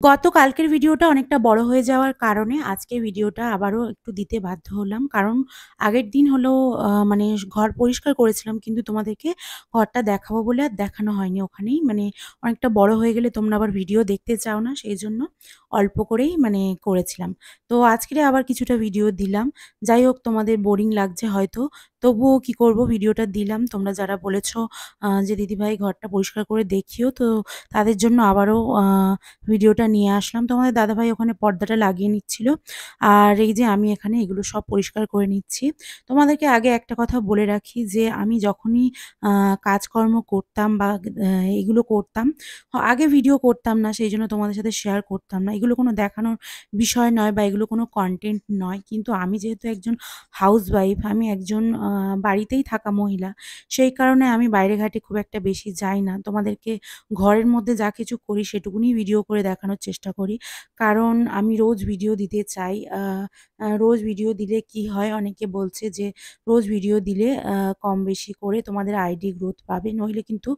গতকালকের ভিডিওটা অনেকটা বড় হয়ে যাওয়ার কারণে আজকের ভিডিওটা আবারও একটু দিতে বাধ্য হলাম। কারণ আগের দিন হলো মানে ঘর পরিষ্কার করেছিলাম, কিন্তু তোমাদেরকে ঘরটা দেখাবো বলে আর দেখানো হয়নি ওখানেই। মানে অনেকটা বড় হয়ে গেলে তোমরা আবার ভিডিও দেখতে চাও না, সেইজন্য অল্প করেই মানে করেছিলাম। তো আজকেরে আবার কিছুটা ভিডিও দিলাম। যাই হোক, তোমাদের বোরিং লাগছে হয়তো। তবুও কি করব, ভিডিওটা দিলাম। তোমরা যারা বলেছ যে দিদিভাই ঘরটা পরিষ্কার করে দেখিও, তো তাদের জন্য আবারও ভিডিওটা নিয়ে আসলাম। তো আমাদের দাদাভাই ওখানে পর্দাটা লাগিয়ে নিচ্ছিল। আর এই যে আমি এখানে এগুলো সব পরিষ্কার করে নিচ্ছি। তোমাদেরকে আগে একটা কথা বলে রাখি যে আমি যখনই আ কাজকর্ম করতাম বা এগুলো করতাম, আগে ভিডিও করতাম না, সেইজন্য তোমাদের সাথে শেয়ার করতাম না। এগুলো কোনো দেখানোর বিষয় নয় বা এগুলো কোনো কনটেন্ট নয়। কিন্তু আমি যেহেতু একজন হাউসওয়াইফ, আমি একজন বাড়িতেই থাকা মহিলা, সেই কারণে আমি বাইরে ঘাটে খুব একটা বেশি যাই না। তোমাদেরকে ঘরের মধ্যে যা কিছু করি সেটুকুনি ভিডিও করে দেখানোর চেষ্টা করি। কারণ আমি রোজ ভিডিও দিতে চাই। আ আ রোজ ভিডিও দিলে কি হয়, অনেকে বলছে যে রোজ ভিডিও দিলে কম বেশি করে তোমাদের আইডি গ্রোথ পাবে। নইলে কিন্তু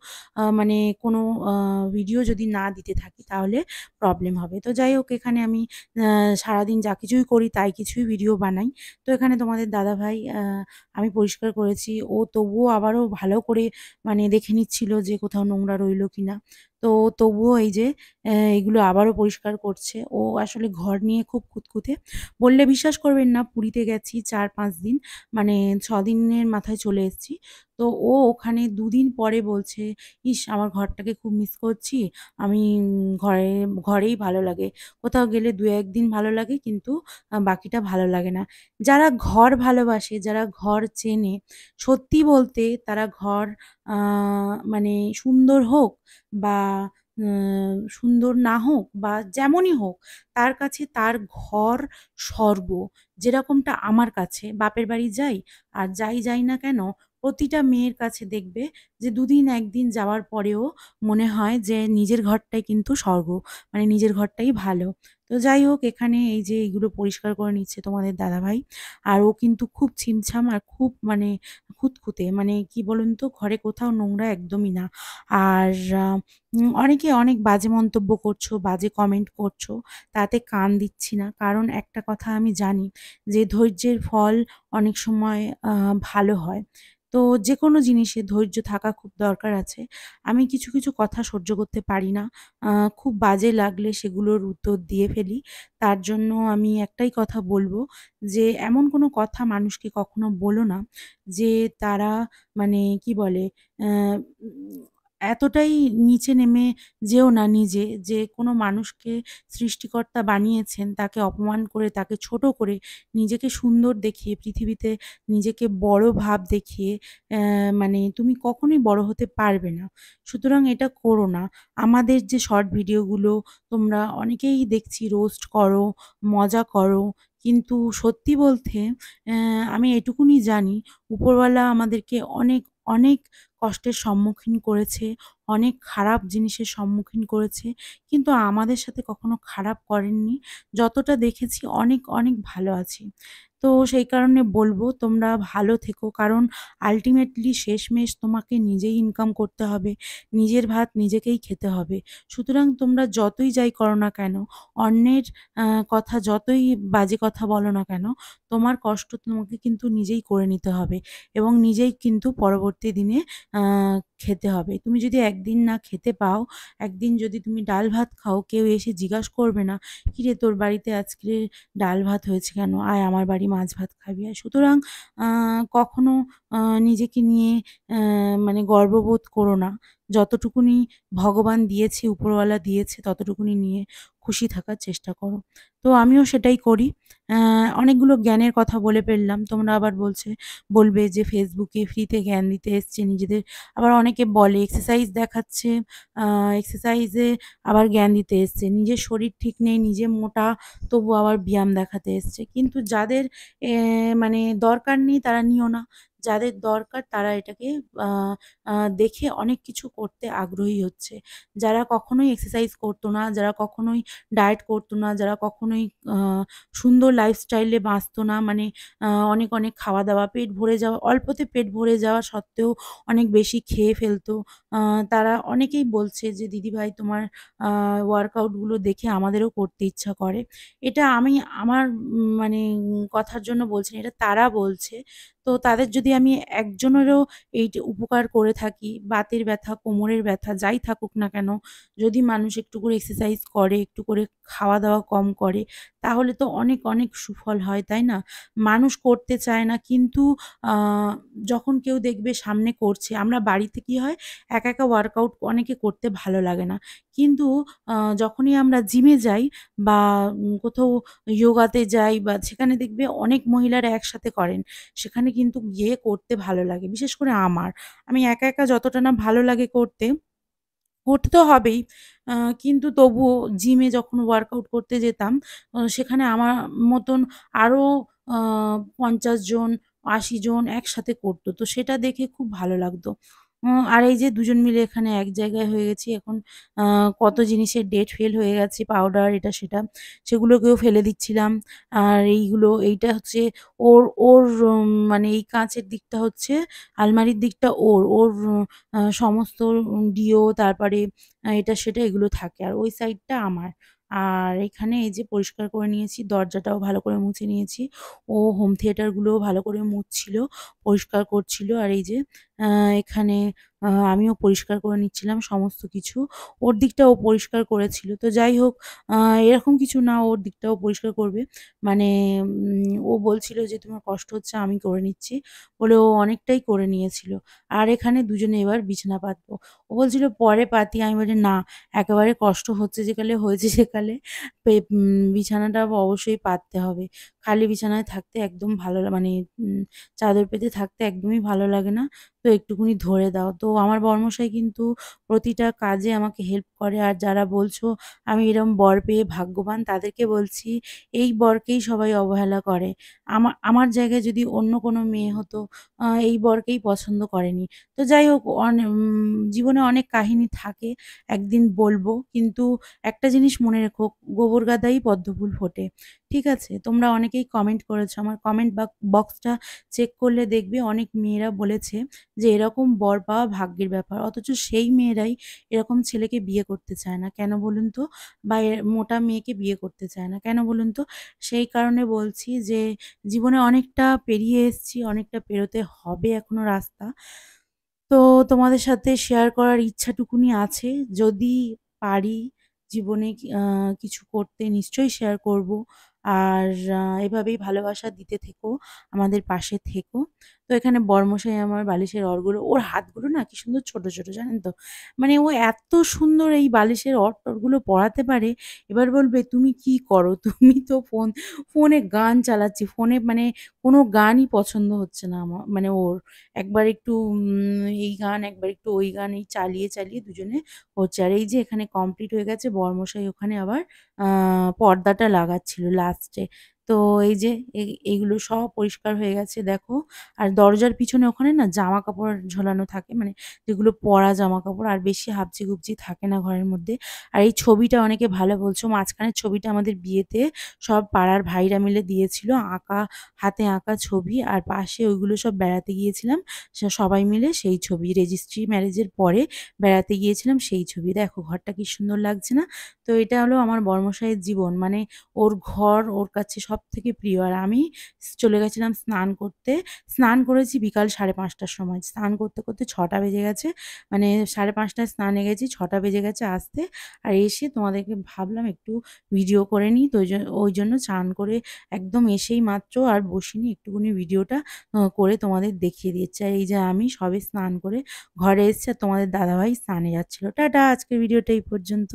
মানে কোনো আ ভিডিও যদি না দিতে থাকি তাহলে প্রবলেম হবে। তো যাই হোক, এখানে আমি আ সারাদিন যা কিছুই করি তাই কিছুই ভিডিও বানাই। তো এখানে তোমাদের দাদাভাই আমি পরিষ্কার করেছি। ও তবুও আবারও ভালো করে মানে দেখে নিচ্ছিল যে কোথাও নোংরা রইল কিনা। তো তবুও এই যে এগুলো আবারও পরিষ্কার করছে। ও আসলে ঘর নিয়ে খুব খুঁতখুঁতে। বললে বিশ্বাস করবেন না, পুরীতে গেছি ৪-৫ দিন, মানে ৬ দিনের মাথায় চলে এসেছি। তো ও ওখানে ২ দিন পরে বলছে, "ইস! আমার ঘরটাকে খুব মিস করছি। আমি ঘরেই ভালো লাগে। কোথাও গেলে ২-১ দিন ভালো লাগে, কিন্তু বাকিটা ভালো লাগে না।" যারা ঘর ভালোবাসে, যারা ঘর চেনে, সত্যি বলতে তারা ঘর আ মানে সুন্দর হোক বা সুন্দর না হোক বা যেমনই হোক, তার কাছে তার ঘর স্বর্গ। যেরকমটা আমার কাছে, বাপের বাড়ি যাই আর যাই না কেন, প্রতিটা মেয়ের কাছে দেখবে যে ২ দিন ১ দিন যাওয়ার পরেও মনে হয় যে নিজের ঘরটাই কিন্তু স্বর্গ। মানে নিজের ঘরটাই ভালো। তো যাই হোক, এখানে এই যে এগুলো পরিষ্কার করে নিচ্ছে তোমাদের দাদাভাই। আর ও কিন্তু খুব ছিমছাম আর খুব মানে খুঁতখুঁতে। মানে কি বলুন তো, ঘরে কোথাও নোংরা একদমই না। আর আ অনেকে অনেক বাজে মন্তব্য করছো, বাজে কমেন্ট করছো। তাতে কান দিচ্ছি না। কারণ একটা কথা আমি জানি যে ধৈর্যের ফল অনেক সময় ভালো হয়। তো যেকোনো জিনিসে ধৈর্য থাকা খুব দরকার আছে। আমি কিছু কথা সহ্য করতে পারি না। আ খুব বাজে লাগলে সেগুলোর উত্তর দিয়ে ফেলি। তার জন্য আমি একটাই কথা বলব যে, এমন কোনো কথা মানুষকে কখনো বলো না যে তারা মানে কি বলে, অ্যা উম এতটাই নিচে নেমে যেও না নিজে, যে কোনো মানুষকে সৃষ্টিকর্তা বানিয়েছেন তাকে অপমান করে, তাকে ছোট করে, নিজেকে সুন্দর দেখিয়ে, পৃথিবীতে নিজেকে বড় ভাব দেখিয়ে অ্যা মানে তুমি কখনোই বড় হতে পারবে না। সুতরাং এটা করো না। আমাদের যে শর্ট ভিডিওগুলো তোমরা অনেকেই দেখছি রোস্ট করো, মজা করো। কিন্তু সত্যি বলতে অ্যা আমি এটুকুনি জানি, উপরওয়ালা আমাদেরকে অনেক কষ্টের সম্মুখীন করেছে, অনেক খারাপ জিনিসের সম্মুখীন করেছে। কিন্তু আমাদের সাথে কখনো খারাপ করেননি। যতটা দেখেছি অনেক ভালো আছি। তো সেই কারণে বলব, তোমরা ভালো থেকো। কারণ আল্টিমেটলি শেষমেষ তোমাকে নিজেই ইনকাম করতে হবে। নিজের ভাত নিজেকেই খেতে হবে। সুতরাং তোমরা যতই যাই করো না কেন, অন্যের কথা যতই বাজে কথা বলো না কেন, তোমার কষ্ট তোমাকে কিন্তু নিজেই করে নিতে হবে এবং নিজেই কিন্তু পরবর্তী দিনে আ খেতে হবে। তুমি যদি একদিন না খেতে পাও, একদিন যদি তুমি ডাল ভাত খাও, কেউ এসে জিজ্ঞাস করবে না, "কিরে তোর বাড়িতে আজকে ডাল ভাত হয়েছে কেন? আয় আমার বাড়ি মাছ ভাত খাবি আয়।" সুতরাং আ কখনো নিজেকে নিয়ে অ্যা মানে গর্ববোধ করো না। যতটুকুনি ভগবান দিয়েছে, উপরওয়ালা দিয়েছে, ততটুকুনি নিয়ে খুশি থাকার চেষ্টা করো। তো আমিও সেটাই করি। অ্যা অনেকগুলো জ্ঞানের কথা বলে ফেললাম। তোমরা আবার বলবে যে ফেসবুকে ফ্রিতে জ্ঞান দিতে এসছে নিজেদের। আবার অনেকে বলে এক্সারসাইজ দেখাচ্ছে, আ এক্সারসাইজে আবার জ্ঞান দিতে এসছে। নিজের শরীর ঠিক নেই, নিজে মোটা, তবু আবার ব্যায়াম দেখাতে এসছে। কিন্তু যাদের মানে দরকার নেই তারা নিও না। যাদের দরকার তারা এটাকে আ আ দেখে অনেক কিছু করতে আগ্রহী হচ্ছে। যারা কখনোই এক্সারসাইজ করতো না, যারা কখনোই ডায়েট করতো না, যারা কখনোই আ সুন্দর লাইফস্টাইলে বাঁচতো না, মানে অনেক খাওয়া-দাওয়া, পেট ভরে যাওয়া, অল্পতে পেট ভরে যাওয়া সত্ত্বেও অনেক বেশি খেয়ে ফেলতো। আ তারা অনেকেই বলছে যে, "দিদিভাই তোমার আ ওয়ার্কআউট গুলো দেখে আমাদেরও করতে ইচ্ছা করে।" এটা আমি আমার মানে কথার জন্য বলছি না, এটা তারা বলছে। তো তাদের যদি আমি একজনেরও এই যে উপকার করে থাকি, বাতের ব্যথা, কোমরের ব্যথা যাই থাকুক না কেন, যদি মানুষ একটু করে এক্সারসাইজ করে, একটু করে খাওয়া-দাওয়া কম করে, তাহলে তো অনেক সুফল হয়, তাই না? মানুষ করতে চায় না কিন্তু আ যখন কেউ দেখবে সামনে করছে, আমরা বাড়িতে কি হয় একা ওয়ার্কআউট অনেকে করতে ভালো লাগে না। কিন্তু যখনই আমরা জিমে যাই বা কোথাও ইয়োগাতে যাই বা সেখানে দেখবে অনেক মহিলারা একসাথে করেন। সেখানে কিন্তু গিয়ে করতে ভালো লাগে। বিশেষ করে আমার। আমি একা যতটা না ভালো লাগে করতে, করতে তো হবেই। আ কিন্তু তবুও জিমে যখন ওয়ার্কআউট করতে যেতাম, সেখানে আমার মতন আরো আ ৫০ জন, ৮০ জন একসাথে করত। তো সেটা দেখে খুব ভালো লাগতো। আর এই যে দুজন মিলে এখানে এক জায়গায় হয়ে গেছি এখন আ কত জিনিসের ডেট ফেল হয়ে গেছে, পাউডার এটা সেটা। সেগুলোকেও ফেলে দিচ্ছিলাম। আর এইটা হচ্ছে ওর মানে এই কাঁচের দিকটা হচ্ছে আলমারির দিকটা ওর। ওর সমস্ত ডিও তারপরে এটা সেটা এগুলো থাকে। আর ওই সাইডটা আমার। আর এখানে এই যে পরিষ্কার করে নিয়েছি, দরজাটাও ভালো করে মুছে নিয়েছি। ও হোম থিয়েটার গুলোও ভালো করে মুছছিল, পরিষ্কার করছিল। আর এই যে আ এখানে আমিও পরিষ্কার করে নিচ্ছিলাম সমস্ত কিছু। ওর দিকটা ও পরিষ্কার করেছিল। তো যাই হোক আ এরকম কিছু না ওর দিকটাও পরিষ্কার করবে। মানে ও বলছিল যে, "তোমার কষ্ট হচ্ছে আমি করে নিচ্ছি।" বলে ও অনেকটাই করে নিয়েছিল। আর এখানে দুজনে এবার বিছানা পাতবো। ও বলছিল, "পরে পাতি।" আমি বলি, "না, একেবারে কষ্ট হচ্ছে যেকালে হয়েছে সেকালে বিছানাটা অবশ্যই পাততে হবে। খালি বিছানায় থাকতে একদম ভালো মানে উম চাদর পেতে থাকতে একদমই ভালো লাগে না। তো একটুখানি ধরে দাও।" তো আমার বরমশাই কিন্তু প্রতিটা কাজে আমাকে হেল্প করে। আর যারা বলছো আমি এরকম বর পেয়ে ভাগ্যবান তাদেরকে বলছি, এই বরকেই সবাই অবহেলা করে। আমার জায়গায় যদি অন্য কোনো মেয়ে হতো এই বরকেই পছন্দ করেনি। তো যাই হোক জীবনে অনেক কাহিনী থাকে, একদিন বলবো। কিন্তু একটা জিনিস মনে রেখো, গোবর গাদাই পদ্মফুল ফোটে। ঠিক আছে? তোমরা অনেকেই কমেন্ট করেছো। আমার কমেন্ট বক্সটা চেক করলে দেখবে অনেক মেয়েরা বলেছে যে, এরকম বর পাওয়া ভাগ্যের ব্যাপার। অথচ সেই মেয়েরাই এরকম ছেলেকে বিয়ে করতে চায় না। কেন বলুন তো? বা মোটা মেয়েকে বিয়ে করতে চায় না। কেন বলুন তো? সেই কারণে বলছি যে, জীবনে অনেকটা পেরিয়ে এসেছি, অনেকটা পেরোতে হবে এখনো রাস্তা। তো তোমাদের সাথে শেয়ার করার ইচ্ছাটুকুনি আছে। যদি পারি জীবনে কিছু করতে নিশ্চয়ই শেয়ার করব। আর এভাবেই ভালোবাসা দিতে থেকো, আমাদের পাশে থেকো। তো এখানে বরমশাই আমার বালিশের ওর হাতগুলো না কি সুন্দর ছোট জানেন তো? মানে ও এত সুন্দর এই বালিশের টরগুলো পরাতে পারে। এবার বলবে, "তুমি কি করো? তুমি তো ফোনে গান চালাচ্ছি।" ফোনে মানে কোনো গানই পছন্দ হচ্ছে না মানে ওর। একবার একটু এই গান, একবার একটু ওই গান এই চালিয়ে দুজনে হচ্ছে। আর এই যে এখানে কমপ্লিট হয়ে গেছে বরমশাই ওখানে আবার আ পর্দাটা লাগাচ্ছিল লাস্টে। তো এই যে এইগুলো সব পরিষ্কার হয়ে গেছে দেখো। আর দরজার পিছনে ওখানে না জামাকাপড় ঝোলানো থাকে মানে যেগুলো পরা জামাকাপড় আর বেশি হাবজি-গুবজি থাকে না ঘরের মধ্যে। আর এই ছবিটা অনেকে ভালো বলছো মাঝখানের ছবিটা আমাদের বিয়েতে সব পাড়ার ভাইরা মিলে দিয়েছিল হাতে আঁকা ছবি আর পাশে ওইগুলো সব বেড়াতে গিয়েছিলাম। সবাই মিলে সেই ছবি রেজিস্ট্রি ম্যারেজের পরে বেড়াতে গিয়েছিলাম সেই ছবি। দেখো ঘরটা কি সুন্দর লাগছে না? তো এটা হলো আমার বর্মশাইয়ের জীবন। মানে ওর ঘর ওর কাছে সবথেকে প্রিয়। আর আমি চলে গেছিলাম স্নান করতে। স্নান করেছি বিকাল ৫:৩০ টার সময়। স্নান করতে ৬টা বেজে গেছে। মানে ৫:৩০ টায় স্নানে গেছি ৬টা বেজে গেছে আসতে। আর এসে তোমাদেরকে ভাবলাম একটু ভিডিও করে নিই। তো ওইজন্য চান করে একদম এসেই মাত্র আর বসিনি একটুখানি ভিডিওটা করে তোমাদের দেখিয়ে দিচ্ছি। আর এই যে আমি সবে স্নান করে ঘরে এসেছি আর তোমাদের দাদাভাই স্নানে যাচ্ছিল। টাটা আজকের ভিডিওটা এই পর্যন্ত।